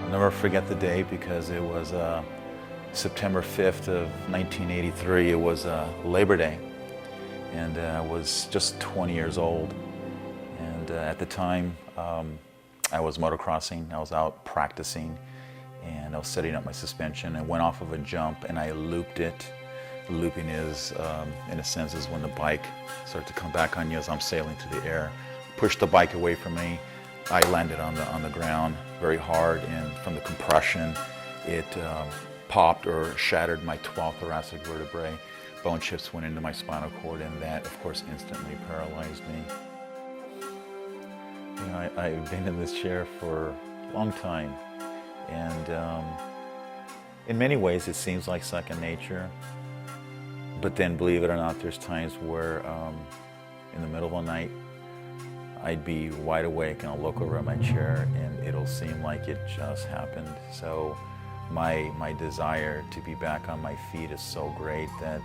I'll never forget the day because it was September 5th of 1983. It was Labor Day, and I was just 20 years old. And at the time, I was motocrossing. I was out practicing, and I was setting up my suspension and went off of a jump, and I looped it. Looping is, in a sense, is when the bike starts to come back on you as I'm sailing through the air. Pushed the bike away from me. I landed on the ground very hard, and from the compression, it popped or shattered my 12th thoracic vertebrae. Bone chips went into my spinal cord, and that, of course, instantly paralyzed me. You know, I've been in this chair for a long time, and in many ways it seems like second nature. But then, believe it or not, there's times where in the middle of the night, I'd be wide awake and I'll look over at my chair and it'll seem like it just happened. So my desire to be back on my feet is so great that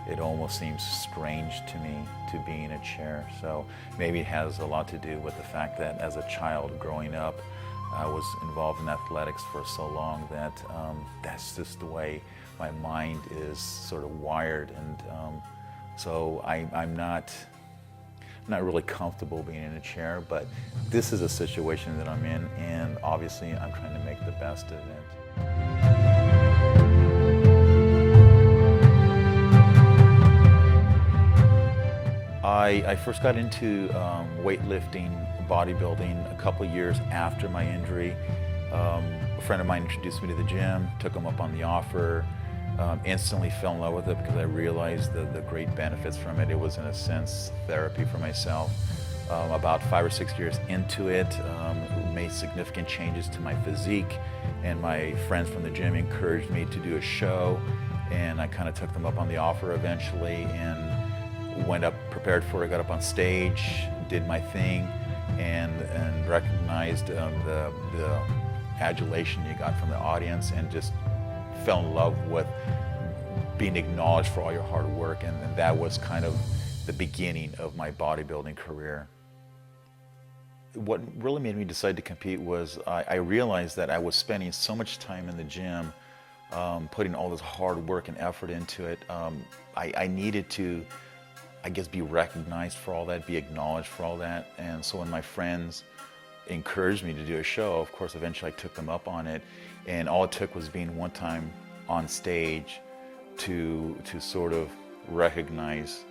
it almost seems strange to me to be in a chair. So maybe it has a lot to do with the fact that as a child growing up, I was involved in athletics for so long that that's just the way my mind is sort of wired. And so I'm not really comfortable being in a chair, but this is a situation that I'm in, and obviously I'm trying to make the best of it. I first got into weightlifting, bodybuilding a couple years after my injury. A friend of mine introduced me to the gym, took him up on the offer, instantly fell in love with it because I realized the great benefits from it. It was, in a sense, therapy for myself. About 5 or 6 years into it, made significant changes to my physique, and my friends from the gym encouraged me to do a show, and I kind of took them up on the offer eventually and went up prepared for it, got up on stage, did my thing, and recognized the adulation you got from the audience, and just fell in love with being acknowledged for all your hard work, and that was kind of the beginning of my bodybuilding career. What really made me decide to compete was I realized that I was spending so much time in the gym, putting all this hard work and effort into it. I needed to, I guess, be recognized for all that, be acknowledged for all that. And so when my friends encouraged me to do a show, of course, eventually I took them up on it. And all it took was being one time on stage to sort of recognize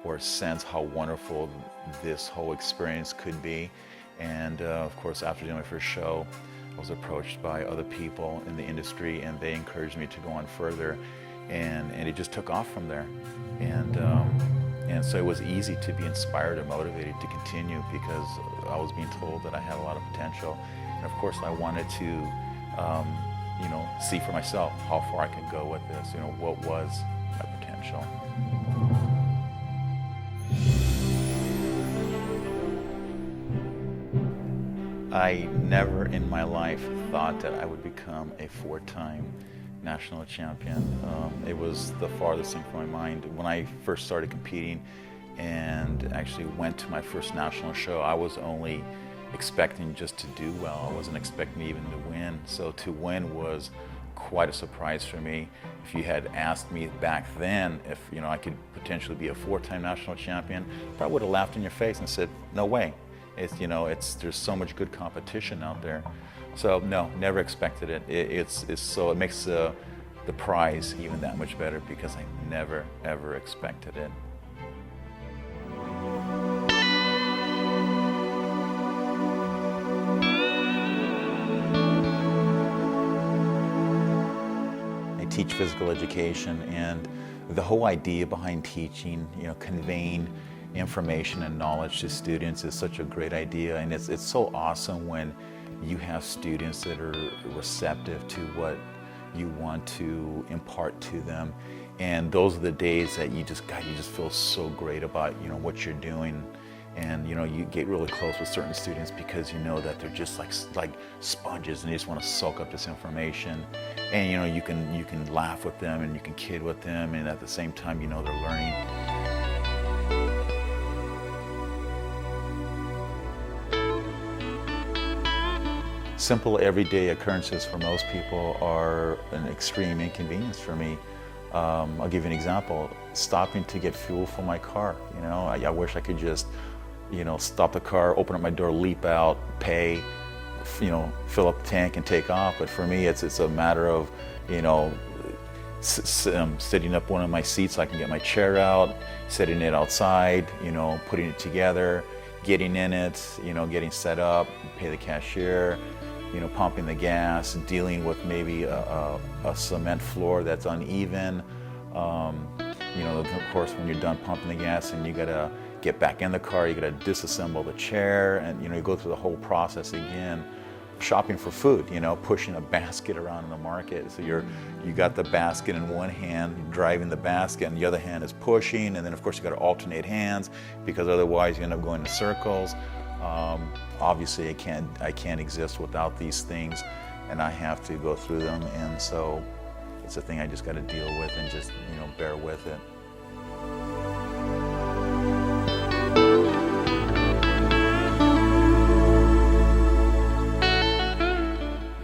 or sense how wonderful this whole experience could be. And of course, after doing my first show, I was approached by other people in the industry, and they encouraged me to go on further, and it just took off from there. And so it was easy to be inspired and motivated to continue because I was being told that I had a lot of potential. And of course, I wanted to, you know, see for myself how far I could go with this, you know, what was my potential. I never in my life thought that I would become a 4-time national champion. It was the farthest thing from my mind. When I first started competing and actually went to my first national show, I was only expecting just to do well. I wasn't expecting even to win. So to win was quite a surprise for me. If you had asked me back then if, you know, I could potentially be a 4-time national champion, I probably would have laughed in your face and said, no way. It's, you know, there's so much good competition out there. So no, never expected it. It makes the prize even that much better because I never ever expected it. I teach physical education, and the whole idea behind teaching, you know, conveying information and knowledge to students is such a great idea, and it's so awesome when you have students that are receptive to what you want to impart to them. And those are the days that you just feel so great about, you know, what you're doing. And you get really close with certain students because you know that they're just like sponges and they just want to soak up this information. And you can laugh with them and you can kid with them, and at the same time they're learning. Simple everyday occurrences for most people are an extreme inconvenience for me. I'll give you an example. Stopping to get fuel for my car. I wish I could just stop the car, open up my door, leap out, pay, fill up the tank and take off. But for me, it's a matter of, sitting up one of my seats so I can get my chair out, setting it outside, putting it together, getting in it, getting set up, pay the cashier, pumping the gas, dealing with maybe a cement floor that's uneven. Of course, when you're done pumping the gas and you gotta get back in the car, you gotta disassemble the chair, and you go through the whole process again. Shopping for food, pushing a basket around in the market. So you got the basket in one hand, driving the basket, and the other hand is pushing, and then of course you got to alternate hands because otherwise you end up going in circles. Obviously, I can't exist without these things, and I have to go through them, and so it's a thing I just got to deal with and just bear with it.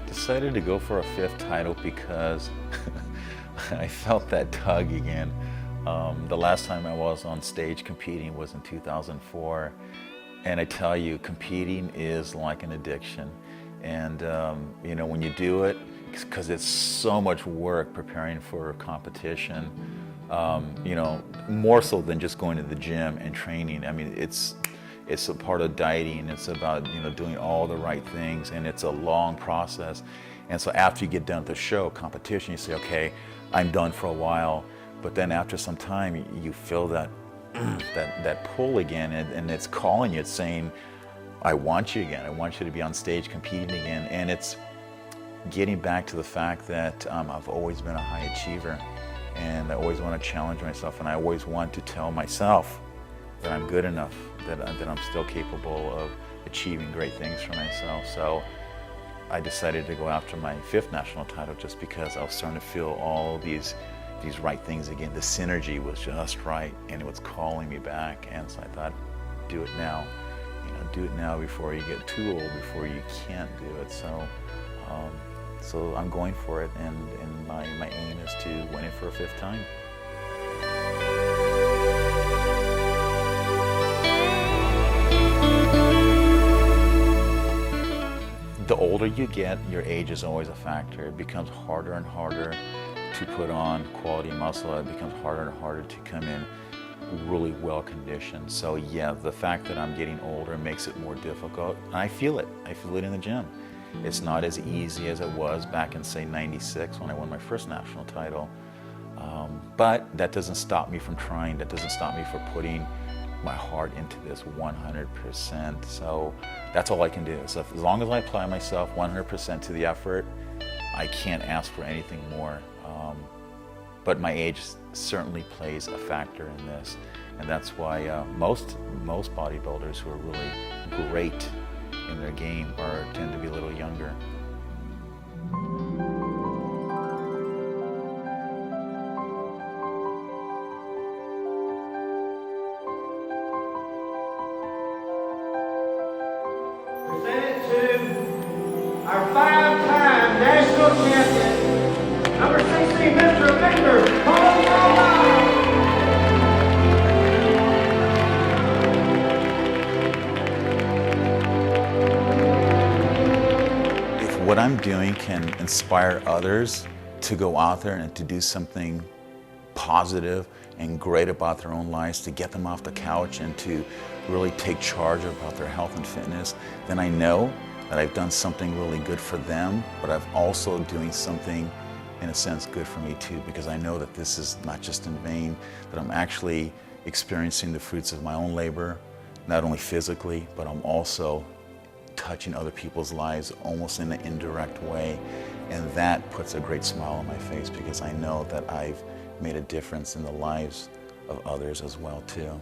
Decided to go for a 5th title because I felt that tug again. The last time I was on stage competing was in 2004, and I tell you, competing is like an addiction. And when you do it, because it's so much work preparing for a competition, more so than just going to the gym and training. I mean, it's a part of dieting. It's about doing all the right things, and it's a long process. And so after you get done with the show, competition, you say, okay, I'm done for a while. But then after some time, you feel that that pull again, and it's calling you. It's saying, I want you again. I want you to be on stage competing again. And it's getting back to the fact that I've always been a high achiever, and I always want to challenge myself, and I always want to tell myself that I'm good enough, that I'm still capable of achieving great things for myself. So I decided to go after my 5th national title just because I was starting to feel all these right things again. The synergy was just right, and it was calling me back. And so I thought, do it now. Do it now before you get too old, before you can't do it. So I'm going for it, and my aim is to win it for a 5th time. The older you get, your age is always a factor. It becomes harder and harder to put on quality muscle. It becomes harder and harder to come in really well conditioned. So yeah, the fact that I'm getting older makes it more difficult. And I feel it. I feel it in the gym. It's not as easy as it was back in, say, '96 when I won my 1st national title. But that doesn't stop me from trying. That doesn't stop me from putting my heart into this 100%. So that's all I can do. So as long as I apply myself 100% to the effort, I can't ask for anything more. But my age certainly plays a factor in this, and that's why most bodybuilders who are really great in their game tend to be a little younger. Presented to our 5-time national champion, number 16, Mr. Victor Konovalov. If what I'm doing can inspire others to go out there and to do something positive and great about their own lives, to get them off the couch and to really take charge about their health and fitness, then I know that I've done something really good for them, but I'm also doing something, in a sense, good for me too, because I know that this is not just in vain, that I'm actually experiencing the fruits of my own labor, not only physically, but I'm also touching other people's lives almost in an indirect way. And that puts a great smile on my face, because I know that I've made a difference in the lives of others as well too.